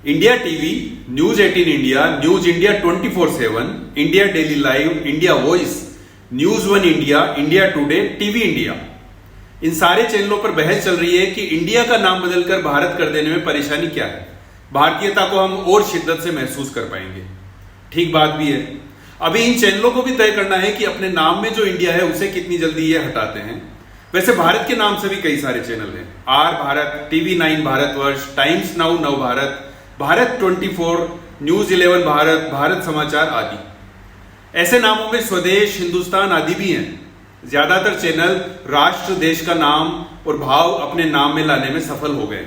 India TV, news 18 India, news India 24/7, India daily live, India voice, news one India, India today, TV India, इन सारे चैनलों पर बहस चल रही है कि इंडिया का नाम बदलकर भारत कर देने में परेशानी क्या है। भारतीयता को हम और शिद्दत से महसूस कर पाएंगे। ठीक बात भी है। अभी इन चैनलों को भी तय करना है कि अपने नाम में जो इंडिया है उसे कितनी जल्दी ये हटाते हैं। वैसे भारत के नाम से भी कई सारे चैनल हैं। R Bharat, TV9 Bharatvarsh, Times Now Nav Bharat, Bharat 24, news 11 Bharat, Bharat Samachar आदि। ऐसे नामों में स्वदेश, हिंदुस्तान आदि भी हैं। ज्यादातर चैनल राष्ट्र, देश का नाम और भाव अपने नाम में लाने में सफल हो गए।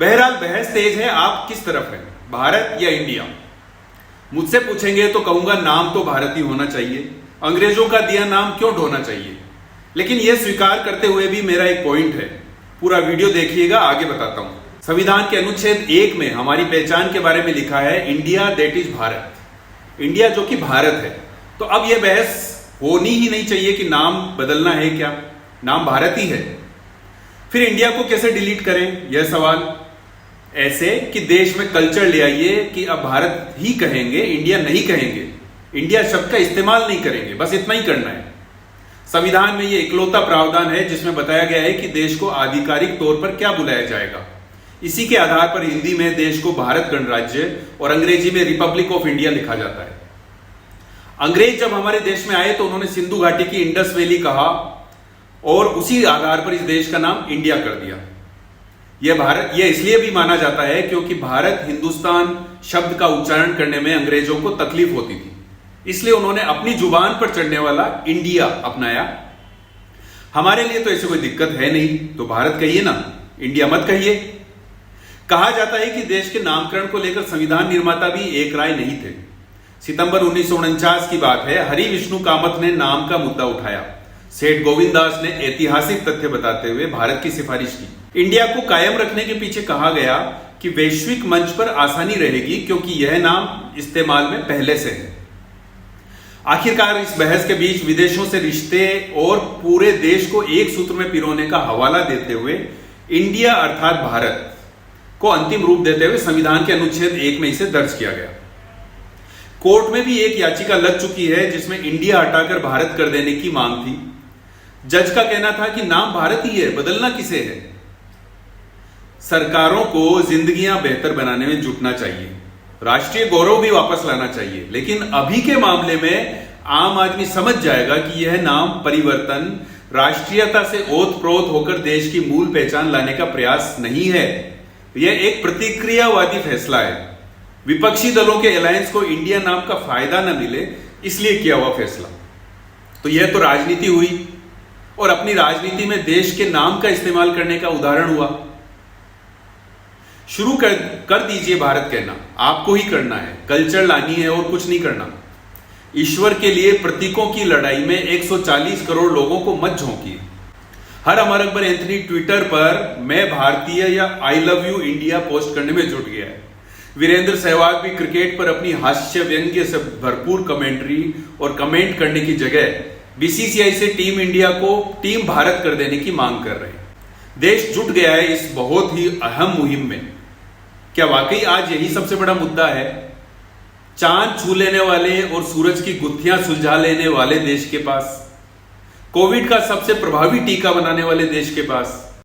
बहरहाल बहस तेज है। आप किस तरफ हैं, भारत या इंडिया? मुझसे पूछेंगे तो कहूंगा नाम तो भारत ही होना चाहिए। अंग्रेजों का दिया नाम क्यों ढोना चाहिए? लेकिन यह स्वीकार करते हुए भी मेरा एक पॉइंट है। पूरा वीडियो देखिएगा, आगे बताता हूं। संविधान के अनुच्छेद 1 में हमारी पहचान के बारे में लिखा है India that is Bharat. India जो कि भारत है। तो अब यह बहस होनी ही नहीं चाहिए कि नाम बदलना है क्या, नाम भारत ही है। फिर इंडिया को कैसे डिलीट करें, यह सवाल। ऐसे कि देश में कल्चर ले आइए कि अब भारत ही कहेंगे, इंडिया नहीं कहेंगे, इंडिया शब्द का इस्तेमाल नहीं करेंगे, बस इतना ही करना है। संविधान में यह इकलौता प्रावधान है जिसमें बताया गया है कि देश को आधिकारिक तौर पर क्या बुलाया जाएगा। इसी के आधार पर हिंदी में देश को भारत गणराज्य और अंग्रेजी में रिपब्लिक ऑफ इंडिया लिखा जाता है। अंग्रेज जब हमारे देश में आए तो उन्होंने सिंधु घाटी की इंडस वैली कहा और उसी आधार पर इस देश का नाम इंडिया कर दिया। यह इसलिए भी माना जाता है क्योंकि भारत, हिंदुस्तान शब्द का उच्चारण करने में अंग्रेजों को तकलीफ होती थी, इसलिए उन्होंने अपनी जुबान पर चढ़ने वाला इंडिया अपनाया। हमारे लिए तो ऐसी कोई दिक्कत है नहीं, तो भारत कहिए ना, इंडिया मत कहिए। कहा जाता है कि देश के नामकरण को लेकर संविधान निर्माता भी एक राय नहीं थे। सितंबर 1949 की बात है। हरि विष्णु कामत ने नाम का मुद्दा उठाया। सेठ गोविंद दास ने ऐतिहासिक तथ्य बताते हुए भारत की सिफारिश की। इंडिया को कायम रखने के पीछे कहा गया कि वैश्विक मंच पर आसानी रहेगी क्योंकि यह नाम इस्तेमाल में पहले से है। आखिरकार इस बहस के बीच विदेशों से रिश्ते और पूरे देश को एक सूत्र में पिरोने का हवाला देते हुए इंडिया अर्थात भारत को अंतिम रूप देते हुए संविधान के अनुच्छेद 1 में इसे दर्ज किया गया। कोर्ट में भी एक याचिका लग चुकी है जिसमें इंडिया हटाकर भारत कर देने की मांग थी। जज का कहना था कि नाम भारत ही है, बदलना किसे है। सरकारों को जिंदगियां बेहतर बनाने में जुटना चाहिए, राष्ट्रीय गौरव भी वापस लाना चाहिए, लेकिन अभी के मामले में आम आदमी समझ जाएगा कि यह नाम परिवर्तन राष्ट्रीयता से ओतप्रोत होकर देश की मूल पहचान लाने का प्रयास नहीं है। यह एक प्रतिक्रियावादी फैसला है। विपक्षी दलों के अलायंस को इंडिया नाम का फायदा न मिले इसलिए किया हुआ फैसला। तो यह तो राजनीति हुई और अपनी राजनीति में देश के नाम का इस्तेमाल करने का उदाहरण हुआ। शुरू कर दीजिए भारत कहना, आपको ही करना है। कल्चर लानी है और कुछ नहीं करना। ईश्वर के लिए प्रतीकों की लड़ाई में 140 करोड़ लोगों को मत झोंकिए। हर अमर अकबर एंथनी ट्विटर पर मैं भारतीय या I love you India post करने में जुट गया है। वीरेंद्र सहवाग भी क्रिकेट पर अपनी हास्य व्यंग्य से भरपूर कमेंट्री और कमेंट करने की जगह बीसीसीआई से टीम इंडिया को टीम भारत कर देने की मांग कर रहे हैं। देश जुट गया है इस बहुत ही अहम मुहिम में। क्या वाकई आज यही सबसे बड़ा मुद्दा है? चांद छू लेने वाले और सूरज की गुत्थियां सुलझा लेने वाले देश के पास, कोविड का सबसे प्रभावी टीका बनाने वाले देश के पास